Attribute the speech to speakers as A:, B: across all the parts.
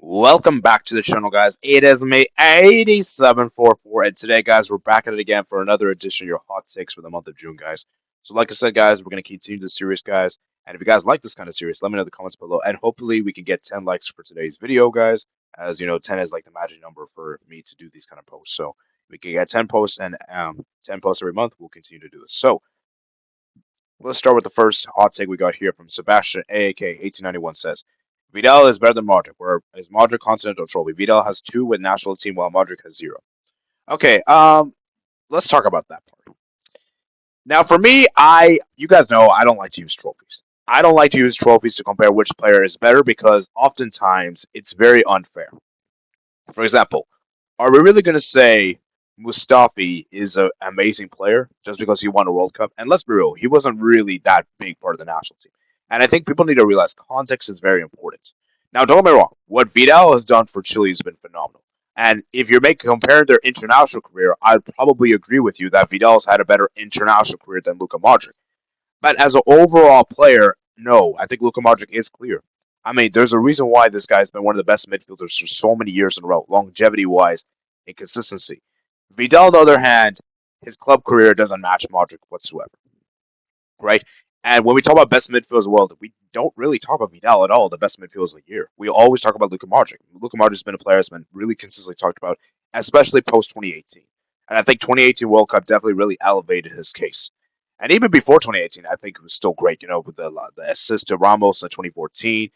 A: Welcome back to the channel, guys. It is me, 8744, and today, guys, we're back at it again for another edition of your hot takes for the month of June, guys. So, like I said, guys, we're going to continue the series, guys. And if you guys like this kind of series, let me know in the comments below. And hopefully, we can get 10 likes for today's video, guys. As you know, 10 is like the magic number for me to do these kind of posts. So, if we can get 10 posts and 10 posts every month, we'll continue to do this. So, let's start with the first hot take we got here from Sebastian, aka 1891 says, Vidal is better than Modric. Where is Modric continental trophy? Vidal has two with national team, while Modric has zero. Okay, let's talk about that part. Now, for me, you guys know I don't like to use trophies. I don't like to use trophies to compare which player is better because oftentimes it's very unfair. For example, are we really going to say Mustafi is an amazing player just because he won a World Cup? And let's be real, he wasn't really that big part of the national team. And I think people need to realize context is very important. Now, don't get me wrong, what Vidal has done for Chile has been phenomenal. And if you're comparing their international career, I'd probably agree with you that Vidal's had a better international career than Luka Modric. But as an overall player, no, I think Luka Modric is clear. I mean, there's a reason why this guy's been one of the best midfielders for so many years in a row, longevity wise and consistency. Vidal, on the other hand, his club career doesn't match Modric whatsoever, right? And when we talk about best midfielders in the world, we don't really talk about Vidal at all, the best midfielders of the year. We always talk about Luka Modric. Luka Modric has been a player that's been really consistently talked about, especially post 2018. And I think 2018 World Cup definitely really elevated his case. And even before 2018, I think it was still great, with the assist to Ramos in 2014.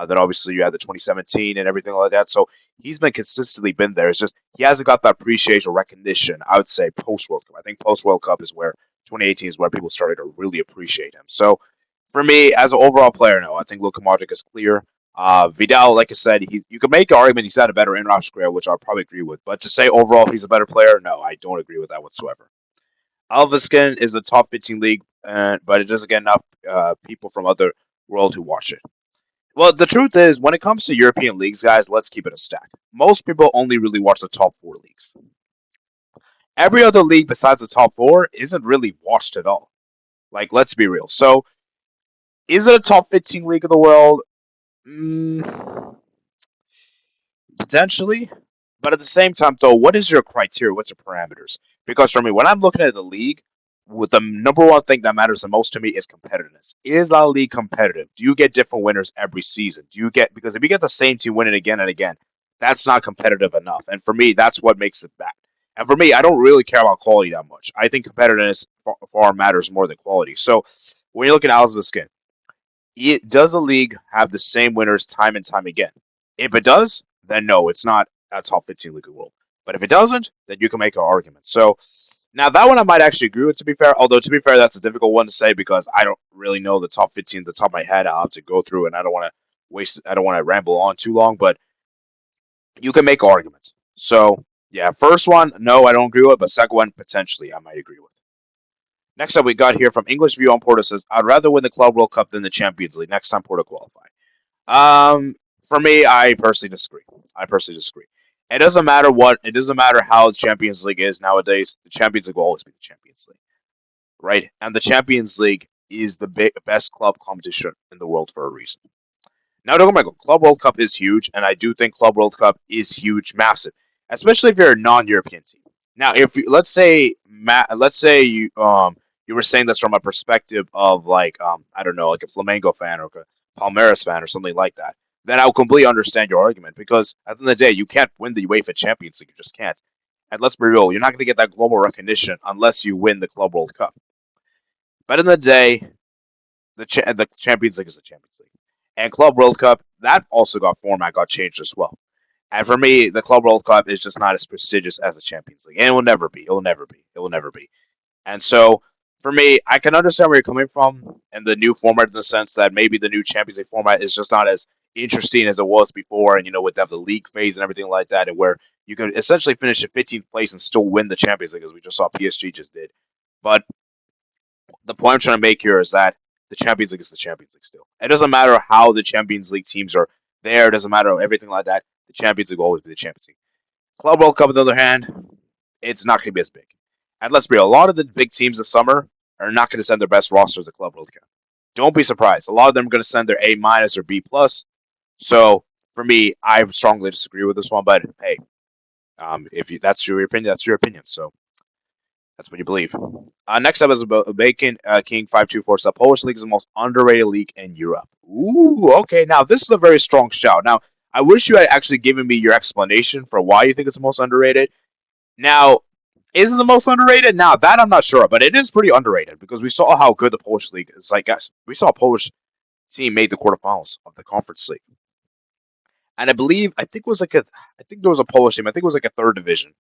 A: Then obviously you had the 2017 and everything like that. So he's been consistently been there. It's just he hasn't got that appreciation or recognition, I would say, post World Cup. I think post World Cup is where 2018 is where people started to really appreciate him. So for me, as an overall player, no, I think Luka Modric is clear. Vidal, like I said, you can make the argument he's had a better international career, which I'll probably agree with. But to say overall he's a better player, no, I don't agree with that whatsoever. Alvaskin is the top 15 league, but it doesn't get enough people from other world who watch it. Well, the truth is, when it comes to European leagues, guys, let's keep it a stack. Most people only really watch the top four leagues. Every other league besides the top four isn't really watched at all. Like, let's be real. So, is it a top 15 league of the world? Mm, potentially. But at the same time, though, what is your criteria? What's your parameters? Because for me, when I'm looking at the league, with the number one thing that matters the most to me is competitiveness. Is our league competitive? Do you get different winners every season? Do you get because if you get the same team winning again and again, that's not competitive enough. And for me, that's what makes it bad. And for me, I don't really care about quality that much. I think competitiveness far matters more than quality. So when you look at Al's skin, does the league have the same winners time and time again? If it does, then no, it's not a top 15 league of the world. But if it doesn't, then you can make an argument. So now that one I might actually agree with. To be fair, although to be fair, that's a difficult one to say because I don't really know the top 15 at the top of my head. I'll have to go through, and I don't want to waste. I don't want to ramble on too long, but you can make arguments. So yeah, first one, no, I don't agree with, but second one, potentially, I might agree with. Next up, we got here from English View on Porto says, I'd rather win the Club World Cup than the Champions League next time Porto qualify. For me, I personally disagree. I personally disagree. It doesn't matter how the Champions League is nowadays. The Champions League will always be the Champions League, right? And the Champions League is the best club competition in the world for a reason. Now, don't get me wrong, Club World Cup is huge, and I do think Club World Cup is huge, massive, especially if you're a non-European team. Now, if you, let's say you were saying this from a perspective of like I don't know, like a Flamengo fan or a Palmeiras fan or something like that, then I'll completely understand your argument because at the end of the day, you can't win the UEFA Champions League, you just can't. And let's be real, you're not going to get that global recognition unless you win the Club World Cup. But in the day, the Champions League is the Champions League. And Club World Cup, that also got changed as well. And for me, the Club World Cup is just not as prestigious as the Champions League. And it will never be. It will never be. It will never be. And so, for me, I can understand where you're coming from and the new format in the sense that maybe the new Champions League format is just not as interesting as it was before. And, with the league phase and everything like that, and where you can essentially finish in 15th place and still win the Champions League, as we just saw PSG just did. But the point I'm trying to make here is that the Champions League is the Champions League still. It doesn't matter how the Champions League teams are there. It doesn't matter everything like that. The Champions League will always be the Champions League. Club World Cup, on the other hand, it's not going to be as big. And let's be real, a lot of the big teams this summer are not going to send their best rosters to Club World Cup. Don't be surprised. A lot of them are going to send their A minus or B plus. So for me, I strongly disagree with this one. But hey, if that's your opinion, that's your opinion. So that's what you believe. Next up is about Bacon King 524. So the Polish league is the most underrated league in Europe. Ooh, okay. Now this is a very strong shout. Now I wish you had actually given me your explanation for why you think it's the most underrated. Now, is it the most underrated? Now that I'm not sure, but it is pretty underrated because we saw how good the Polish league is. Like, guys, we saw a Polish team made the quarterfinals of the Conference League, and I think it was like I think there was a Polish team. I think it was like a third division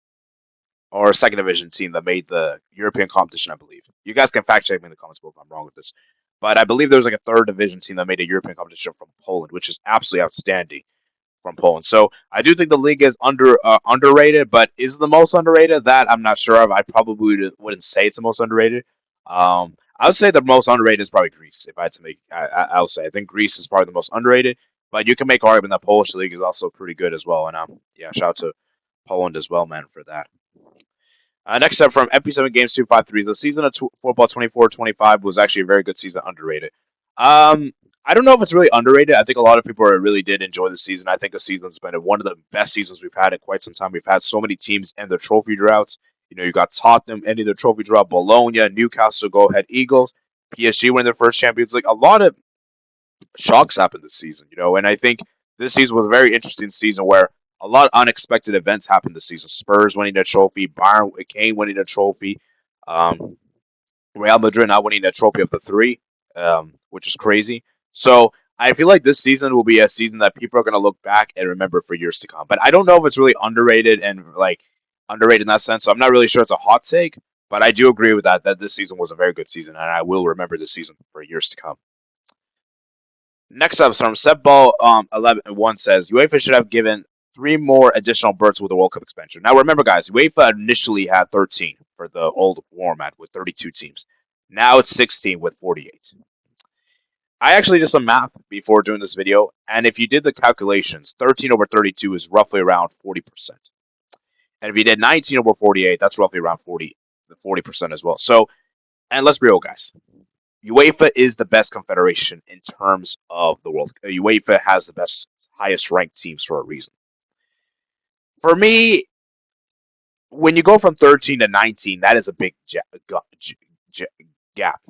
A: or a second division team that made the European competition. I believe you guys can fact check me in the comments below if I'm wrong with this, but I believe there was like a third division team that made a European competition from Poland, which is absolutely outstanding from Poland. So I do think the league is underrated, but is it the most underrated? That I'm not sure of. I probably wouldn't say it's the most underrated. I would say the most underrated is probably Greece. If I had to make, I'll say I think Greece is probably the most underrated. But you can make argument that Polish league is also pretty good as well. And yeah, shout out to Poland as well, man, for that. Next up from EP7 Games 253, the season of football 24-25 was actually a very good season, underrated. I don't know if it's really underrated. I think a lot of people really did enjoy the season. I think the season's been one of the best seasons we've had in quite some time. We've had so many teams end their trophy droughts. You know, you got Tottenham ending their trophy drought, Bologna, Newcastle, go ahead Eagles, PSG win their first Champions League. A lot of shocks happened this season, you know, and I think this season was a very interesting season where a lot of unexpected events happened this season. Spurs winning a trophy, Bayern Kane winning a trophy, um, Real Madrid not winning a trophy of the three, which is crazy. So I feel like this season will be a season that people are going to look back and remember for years to come. But I don't know if it's really underrated and like underrated in that sense. So I'm not really sure it's a hot take, but I do agree with that this season was a very good season, and I will remember this season for years to come. Next up is from Setball 11-1 says UEFA should have given three more additional berths with the World Cup expansion. Now remember, guys, UEFA initially had 13 for the old format with 32 teams. Now it's 16 with 48. I actually did some math before doing this video, and if you did the calculations, 13 over 32 is roughly around 40%. And if you did 19 over 48, that's roughly around 40% as well. So, and let's be real, guys. UEFA is the best confederation in terms of the world. UEFA has the best, highest ranked teams for a reason. For me, when you go from 13 to 19, that is a big gap,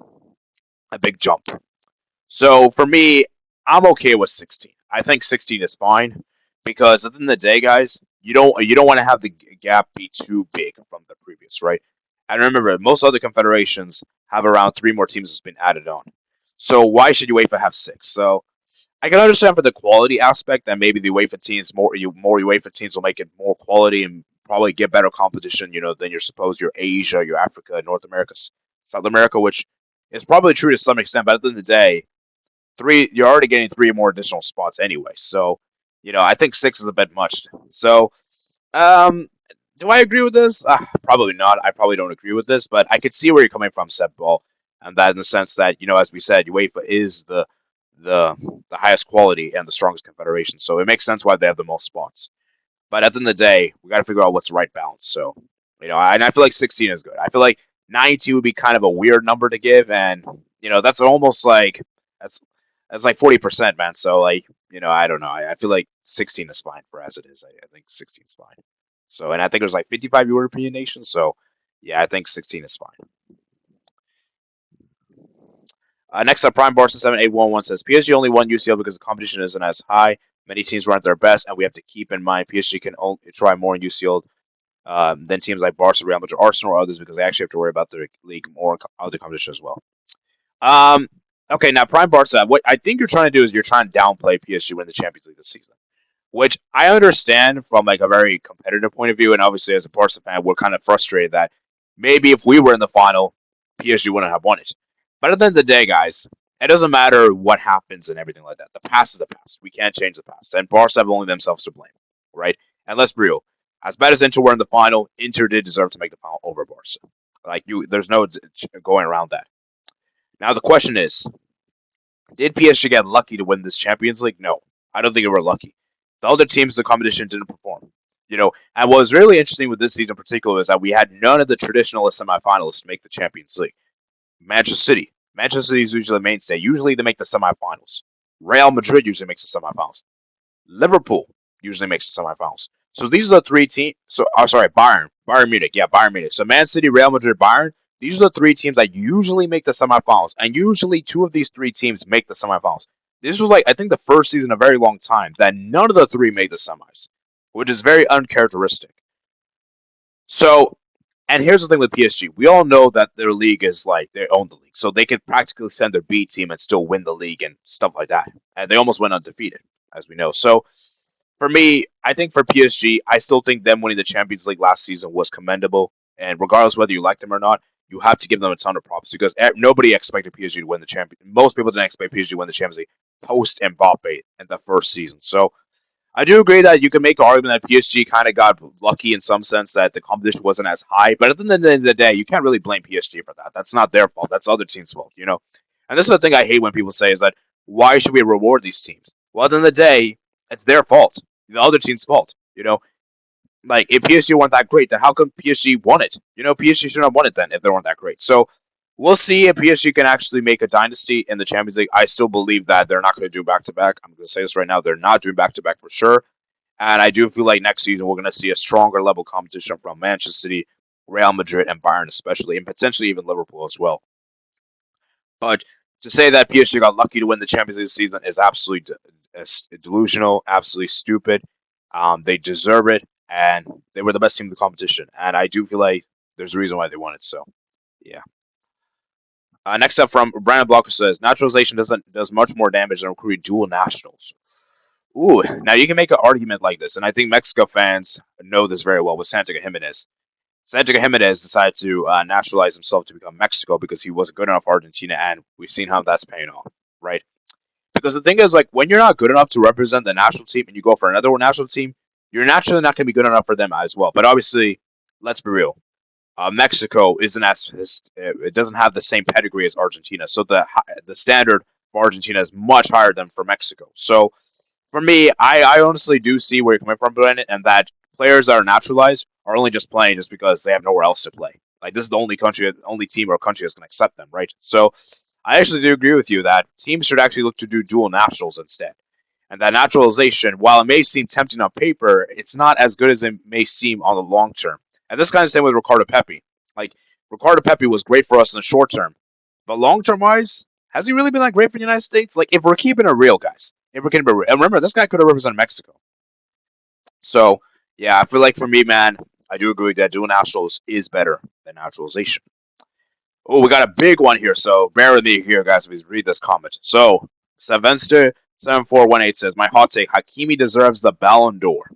A: a big jump. So for me, I'm okay with 16. I think 16 is fine because at the end of the day, guys, you don't want to have the gap be too big from the previous, right? And remember, most other confederations have around three more teams that's been added on. So why should UEFA have six? So I can understand for the quality aspect that maybe the UEFA teams more UEFA teams will make it more quality and probably get better competition, you know, than your Asia, your Africa, North America, South America, which is probably true to some extent. But at the end of the day, you're already getting three more additional spots anyway. So, you know, I think six is a bit much. So, um, do I agree with this? Probably not. I probably don't agree with this, but I could see where you're coming from, Seb Ball, and that in the sense that you know, as we said, UEFA is the the highest quality and the strongest confederation, so it makes sense why they have the most spots. But at the end of the day, we got to figure out what's the right balance. So, you know, and I feel like 16 is good. I feel like 19 would be kind of a weird number to give, and you know, that's almost like that's that's like 40%, man. So, like, you know, I don't know. I feel like 16 is fine for as it is. I think 16 is fine. So, and I think there's like 55 European nations. So, yeah, I think 16 is fine. Next up, Prime Barca 7811 says PSG only won UCL because the competition isn't as high. Many teams run at their best, and we have to keep in mind PSG can only try more in UCL than teams like Barca, Real Madrid, Arsenal, or others because they actually have to worry about their league more other competition as well. Um, okay, now Prime Barca, what I think you're trying to do is you're trying to downplay PSG winning the Champions League this season, which I understand from like a very competitive point of view, and obviously as a Barca fan, we're kind of frustrated that maybe if we were in the final, PSG wouldn't have won it. But at the end of the day, guys, it doesn't matter what happens and everything like that. The past is the past. We can't change the past, and Barca have only themselves to blame, right? And let's be real. As bad as Inter were in the final, Inter did deserve to make the final over Barca. Like there's no going around that. Now the question is, did PSG get lucky to win this Champions League? No, I don't think they were lucky. The other teams in the competition didn't perform. You know, and what was really interesting with this season in particular is that we had none of the traditional semifinalists make the Champions League. Manchester City. Manchester City is usually the mainstay. Usually they make the semifinals. Real Madrid usually makes the semifinals. Liverpool usually makes the semifinals. So these are the three teams. So, oh, sorry, Bayern Munich, yeah, Bayern Munich. So Man City, Real Madrid, Bayern. These are the three teams that usually make the semifinals, and usually two of these three teams make the semifinals. This was like I think the first season in a very long time that none of the three made the semis, which is very uncharacteristic. So, and here's the thing with PSG. We all know that their league is like they own the league. So they could practically send their B team and still win the league and stuff like that. And they almost went undefeated, as we know. So for me, I think for PSG, I still think them winning the Champions League last season was commendable. And regardless whether you like them or not, you have to give them a ton of props because nobody expected PSG to win the champion. Most people didn't expect PSG to win the Champions League post Mbappe in the first season. So I do agree that you can make an argument that PSG kind of got lucky in some sense that the competition wasn't as high. But at the end of the day, you can't really blame PSG for that. That's not their fault. That's the other team's fault. And this is the thing I hate when people say is that why should we reward these teams? Well, at the end of the day, it's their fault. The other team's fault. Like if PSG weren't that great, then how come PSG won it? PSG should not have won it then if they weren't that great. So we'll see if PSG can actually make a dynasty in the Champions League. I still believe that they're not going to do back to back. I'm going to say this right now: they're not doing back to back for sure. And I do feel like next season we're going to see a stronger level competition from Manchester City, Real Madrid, and Bayern, especially, and potentially even Liverpool as well. But to say that PSG got lucky to win the Champions League this season is absolutely delusional, absolutely stupid. They deserve it, and they were the best team in the competition. And I do feel like there's a reason why they won it. So, yeah. Next up from Brandon Blocker says naturalization does much more damage than recruiting dual nationals. Ooh, now you can make an argument like this, and I think Mexico fans know this very well with Santiago Jimenez. Santiago Jimenez decided to naturalize himself to become Mexico because he wasn't good enough for Argentina, and we've seen how that's paying off, right? Because the thing is, like, when you're not good enough to represent the national team and you go for another national team, you're naturally not going to be good enough for them as well. But obviously, let's be real. Mexico isn't it doesn't have the same pedigree as Argentina, so the standard for Argentina is much higher than for Mexico. So for me, I honestly do see where you're coming from, Brandon, and that players that are naturalized are only just playing just because they have nowhere else to play. Like this is the only team or country that's going to accept them, right? So I actually do agree with you that teams should actually look to do dual nationals instead. And that naturalization, while it may seem tempting on paper, it's not as good as it may seem on the long term. And this kind of same with Ricardo Pepi. Like Ricardo Pepi was great for us in the short term, but long term wise, has he really been that great for the United States? Like if we're keeping it real, guys, if we're keeping it real, and remember this guy could have represented Mexico. So yeah, I feel like for me, man, I do agree that dual nationals is better than naturalization. Oh, we got a big one here, so bear with me here, guys. Please read this comment. So, Sevenster7418 says, my hot take, Hakimi deserves the Ballon d'Or.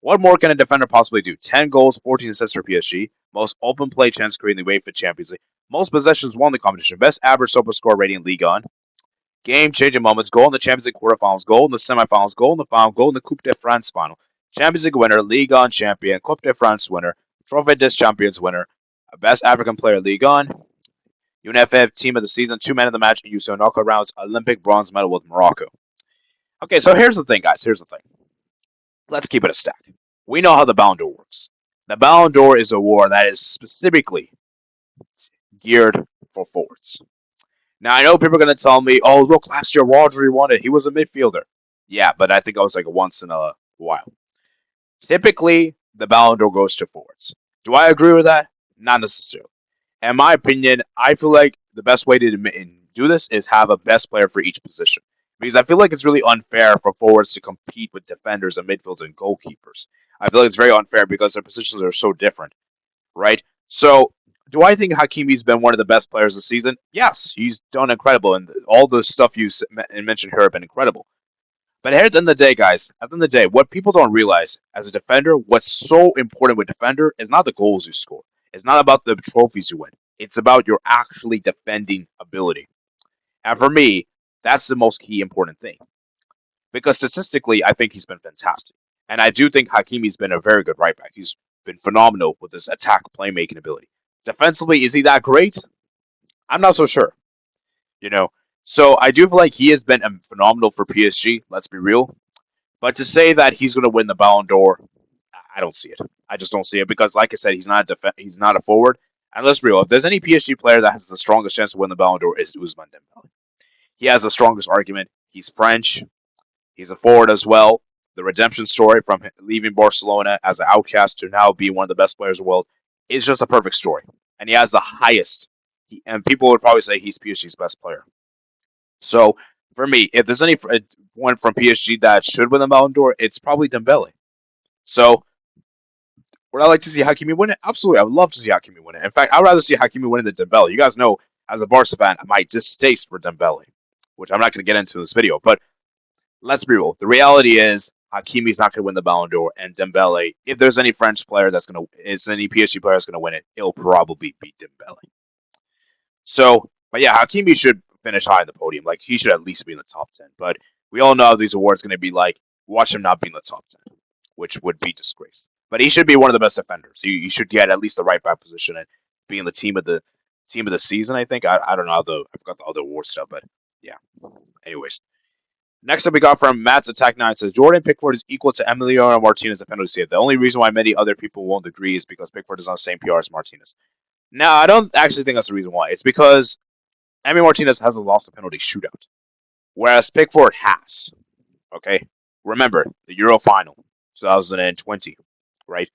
A: What more can a defender possibly do? 10 goals, 14 assists for PSG, most open play chance creating the UEFA Champions League, most possessions won the competition, best average super score rating in Ligue 1, game-changing moments, goal in the Champions League quarterfinals, goal in the semifinals, goal in the final, goal in the Coupe de France final, Champions League winner, Ligue 1 champion, Coupe de France winner, Trophée des Champions winner, best African player Ligue 1, UNFF Team of the Season, 2 men of the match in UCL knockout rounds, Olympic bronze medal with Morocco. Okay, so here's the thing, guys. Here's the thing. Let's keep it a stack. We know how the Ballon d'Or works. The Ballon d'Or is a award that is specifically geared for forwards. Now, I know people are going to tell me, oh, look, last year Rodri won it. He was a midfielder. Yeah, but I think I was like a once in a while. Typically, the Ballon d'Or goes to forwards. Do I agree with that? Not necessarily. In my opinion, I feel like the best way to do this is have a best player for each position. Because I feel like it's really unfair for forwards to compete with defenders and midfielders and goalkeepers. I feel like it's very unfair because their positions are so different, right? So, do I think Hakimi's been one of the best players this season? Yes, he's done incredible, and all the stuff you mentioned here have been incredible. But at the end of the day, guys, at the end of the day, what people don't realize as a defender, what's so important with defender is not the goals you score. It's not about the trophies you win. It's about your actually defending ability. And for me, that's the most key important thing. Because statistically, I think he's been fantastic. And I do think Hakimi's been a very good right back. He's been phenomenal with his attack playmaking ability. Defensively, is he that great? I'm not so sure. You know, so I do feel like he has been phenomenal for PSG. Let's be real. But to say that he's going to win the Ballon d'Or, I don't see it. I just don't see it because, like I said, he's not a forward. And let's be real. If there's any PSG player that has the strongest chance to win the Ballon d'Or, it's Ousmane Dembele. He has the strongest argument. He's French. He's a forward as well. the redemption story from leaving Barcelona as an outcast to now be one of the best players in the world is just a perfect story. And he has the highest, and people would probably say he's PSG's best player. So for me, if there's one from PSG that should win the Ballon d'Or, it's probably Dembele. So would I like to see Hakimi win it? Absolutely, I would love to see Hakimi win it. In fact, I'd rather see Hakimi win it than Dembele. You guys know, as a Barca fan, my distaste for Dembele, which I'm not going to get into in this video. But let's be real. The reality is Hakimi's not going to win the Ballon d'Or, and Dembele, if there's any French player that's going to, is any PSG player that's going to win it, it'll probably be Dembele. So, but yeah, Hakimi should finish high in the podium. Like, he should at least be in the top 10. But we all know how these awards going to be like. Watch him not be in the top 10, which would be disgrace. But he should be one of the best defenders. You should get at least the right back position and be in the team of the season. I think I don't know how I forgot the other award stuff, but yeah. Anyways, next up we got from Matt's Attack 9 says Jordan Pickford is equal to Emiliano Martinez in penalty save. The only reason why many other people won't agree is because Pickford is on the same PR as Martinez. Now, I don't actually think that's the reason why. It's because Emi Martinez hasn't lost a penalty shootout, whereas Pickford has. Okay, remember the Euro final, 2020, right?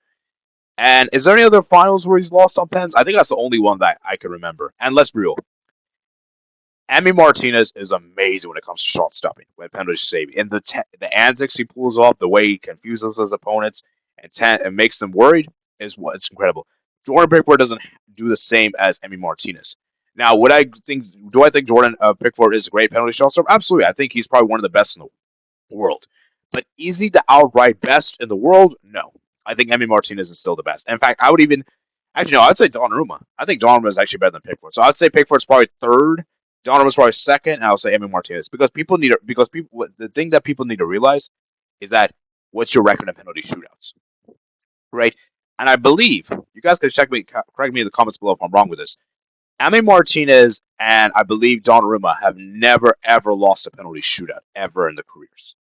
A: And is there any other finals where he's lost on pens? I think that's the only one that I can remember. And let's be real, Emi Martinez is amazing when it comes to shot stopping, when penalty saving, and the antics he pulls off, the way he confuses his opponents and makes them worried is what's incredible. Jordan Pickford doesn't do the same as Emi Martinez. Now, would I think? Do I think Jordan Pickford is a great penalty shot stopper? Absolutely. I think he's probably one of the best in the world. But is he the outright best in the world? No. I think Emi Martinez is still the best. In fact, I would even actually no. I'd say Donnarumma. I think Donnarumma is actually better than Pickford. So I'd say Pickford's probably third. Donnarumma's probably second, and I'll say Emi Martinez because the thing that people need to realize is that what's your record in penalty shootouts, right? And I believe you guys can correct me in the comments below if I'm wrong with this. Emi Martinez and I believe Donnarumma have never ever lost a penalty shootout ever in their careers.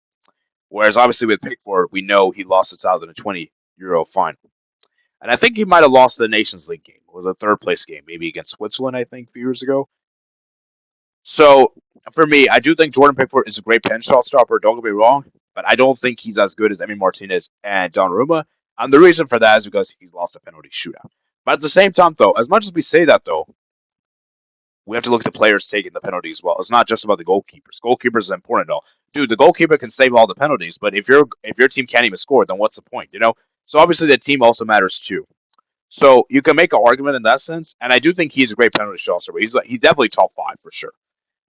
A: Whereas obviously with Pickford, we know he lost the 2020 Euro final. And I think he might have lost the Nations League game. It was a third place game, maybe against Switzerland, I think, a few years ago. So for me, I do think Jordan Pickford is a great pen shot stopper, don't get me wrong, but I don't think he's as good as Emi Martinez and Donnarumma. And the reason for that is because he's lost a penalty shootout. But at the same time, though, as much as we say that, though, we have to look at the players taking the penalties as well. It's not just about the goalkeepers. Goalkeepers are important, though. Dude, the goalkeeper can save all the penalties, but if your team can't even score, then what's the point? You know. So obviously the team also matters too. So you can make an argument in that sense, and I do think he's a great penalty shot stopper. He's definitely top five for sure.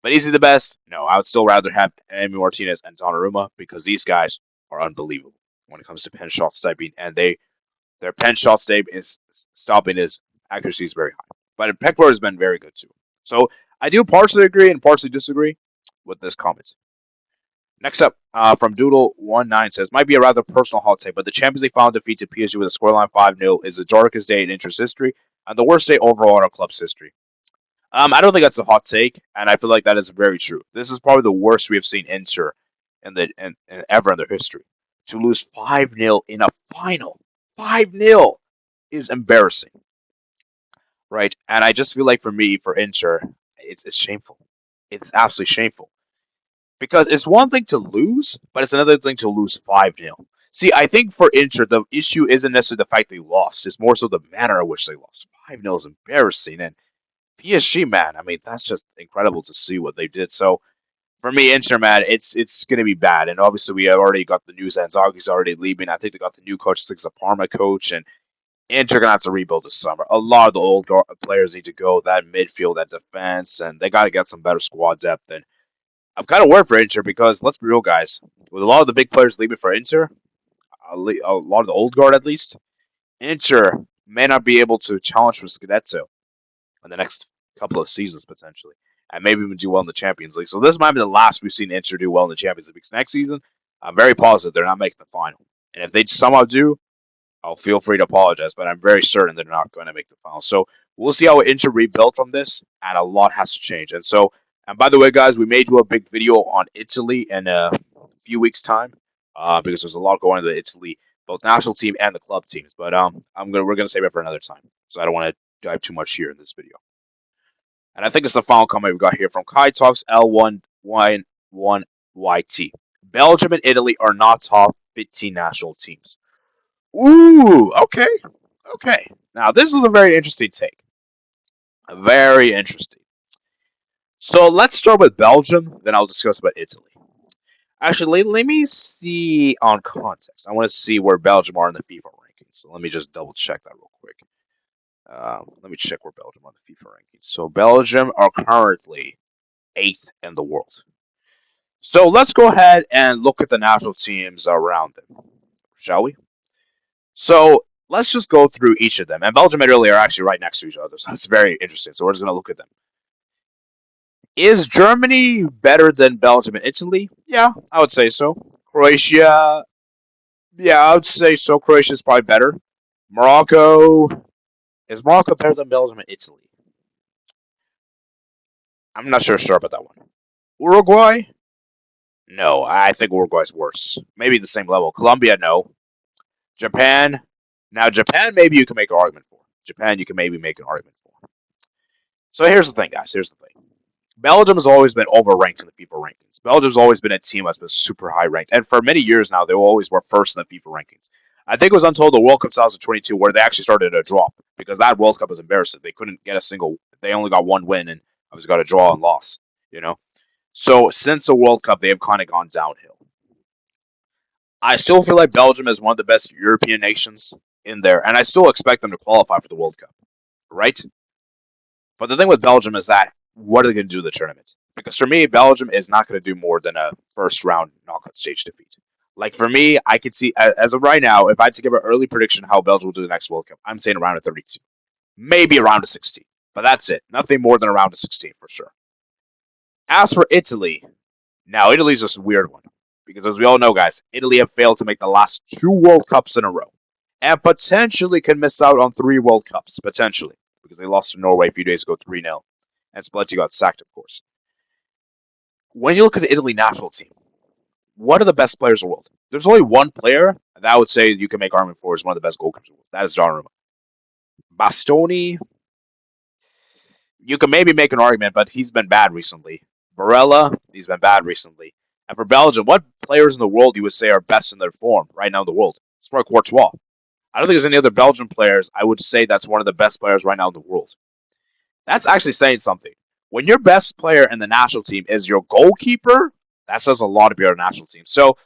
A: But is he the best? No, I would still rather have Emi Martinez and Donnarumma because these guys are unbelievable when it comes to pen shot stopping, and their pen shot stopping is accuracy is very high. But Pickford has been very good too. So I do partially agree and partially disagree with this comment. Next up, from Doodle19 says, might be a rather personal hot take, but the Champions League final defeat to PSG with a scoreline 5-0 is the darkest day in Inter's history and the worst day overall in our club's history. I don't think that's a hot take, and I feel like that is very true. This is probably the worst we have seen Inter in ever in their history. To lose 5-0 in a final, 5-0 is embarrassing, right? And I just feel like for me, for Inter, it's shameful. It's absolutely shameful. Because it's one thing to lose, but it's another thing to lose 5-0. See, I think for Inter, the issue isn't necessarily the fact they lost. It's more so the manner in which they lost. 5-0 is embarrassing. And PSG, man, I mean, that's just incredible to see what they did. So, for me, Inter, man, it's going to be bad. And obviously, we have already got the news that Inzaghi's already leaving. I think they got the new coach, I think it's the Parma coach. And Inter going to have to rebuild this summer. A lot of the old players need to go, that midfield, that defense, and they got to get some better squad depth. And I'm kind of worried for Inter because, let's be real, guys, with a lot of the big players leaving for Inter, a lot of the old guard at least, Inter may not be able to challenge for Scudetto in the next couple of seasons potentially, and maybe even do well in the Champions League. So this might be the last we've seen Inter do well in the Champions League. Because next season, I'm very positive they're not making the final, and if they somehow do, I'll feel free to apologize, but I'm very certain they're not going to make the final. So we'll see how Inter rebuild from this, and a lot has to change. And by the way, guys, we may do a big video on Italy in a few weeks' time because there's a lot going on in the Italy, both national team and the club teams. But we're gonna save it for another time, so I don't want to dive too much here in this video. And I think it's the final comment we got here from Kai Talks L1Y1YT. Belgium and Italy are not top 15 national teams. Ooh, okay, okay. Now this is a very interesting take. Very interesting. So let's start with Belgium, then I'll discuss about Italy. Actually, let me see on context. I want to see where Belgium are in the FIFA rankings. So let me just double check that real quick. Let me check where Belgium are in the FIFA rankings. So Belgium are currently eighth in the world. So let's go ahead and look at the national teams around them, shall we? So let's just go through each of them. And Belgium and Italy are actually right next to each other, so that's very interesting. So we're just going to look at them. Is Germany better than Belgium and Italy? Yeah, I would say so. Croatia, yeah, I would say so. Croatia is probably better. Morocco, is Morocco better than Belgium and Italy? I'm not sure about that one. Uruguay? No, I think Uruguay's worse. Maybe the same level. Colombia, no. Japan? Now, Japan, maybe you can make an argument for. Japan, you can maybe make an argument for. So here's the thing, guys. Here's the thing. Belgium has always been overranked in the FIFA rankings. Belgium's always been a team that's been super high ranked. And for many years now, they always were first in the FIFA rankings. I think it was until the World Cup 2022 where they actually started to drop because that World Cup was embarrassing. They couldn't get a single, they only got one win and obviously got a draw and loss, you know? So since the World Cup, they have kind of gone downhill. I still feel like Belgium is one of the best European nations in there, and I still expect them to qualify for the World Cup, right? But the thing with Belgium is that what are they going to do in the tournament? Because for me, Belgium is not going to do more than a first round knockout stage defeat. Like for me, I could see as of right now, if I had to give an early prediction how Belgium will do the next World Cup, I'm saying around a 32, maybe around a 16, but that's it. Nothing more than around a 16 for sure. As for Italy, now Italy's just a weird one because as we all know, guys, Italy have failed to make the last two World Cups in a row, and potentially can miss out on three World Cups potentially because they lost to Norway a few days ago 3-0, and Spalletti got sacked, of course. When you look at the Italy national team, what are the best players in the world? There's only one player that I would say you can make argument for is one of the best goalkeepers in the world. That is Donnarumma. Bastoni, you can maybe make an argument, but he's been bad recently. Barella, he's been bad recently. And for Belgium, what players in the world you would say are best in their form right now in the world? It's probably Courtois. I don't think there's any other Belgian players I would say that's one of the best players right now in the world. That's actually saying something. When your best player in the national team is your goalkeeper, that says a lot about your national team. So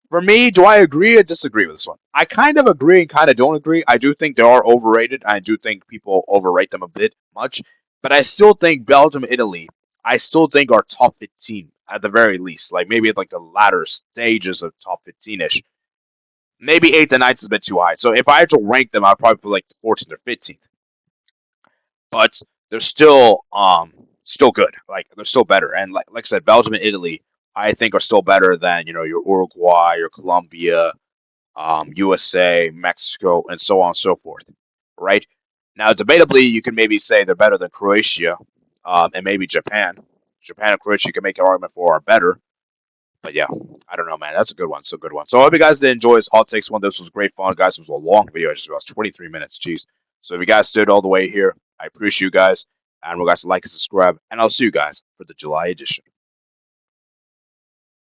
A: for me, do I agree or disagree with this one? I kind of agree and kind of don't agree. I do think they are overrated. I do think people overrate them a bit much. But I still think Belgium, Italy, I still think are top 15 at the very least. Like maybe at like the latter stages of top 15-ish. Maybe 8th and 9th is a bit too high. So if I had to rank them, I'd probably put like 14th or 15th. But they're still good. Like they're still better. And like I said, Belgium and Italy, I think are still better than your Uruguay, your Colombia, USA, Mexico, and so on and so forth. Right now, debatably, you can maybe say they're better than Croatia, and maybe Japan. Japan and Croatia you can make an argument for are better. But yeah, I don't know, man. That's a good one. It's a good one. So I hope you guys did enjoy this hot takes one. This was great fun, guys. This was a long video. It's just about 23 minutes. Jeez. So if you guys stood all the way here, I appreciate you guys. And we'll guys like and subscribe. And I'll see you guys for the July edition.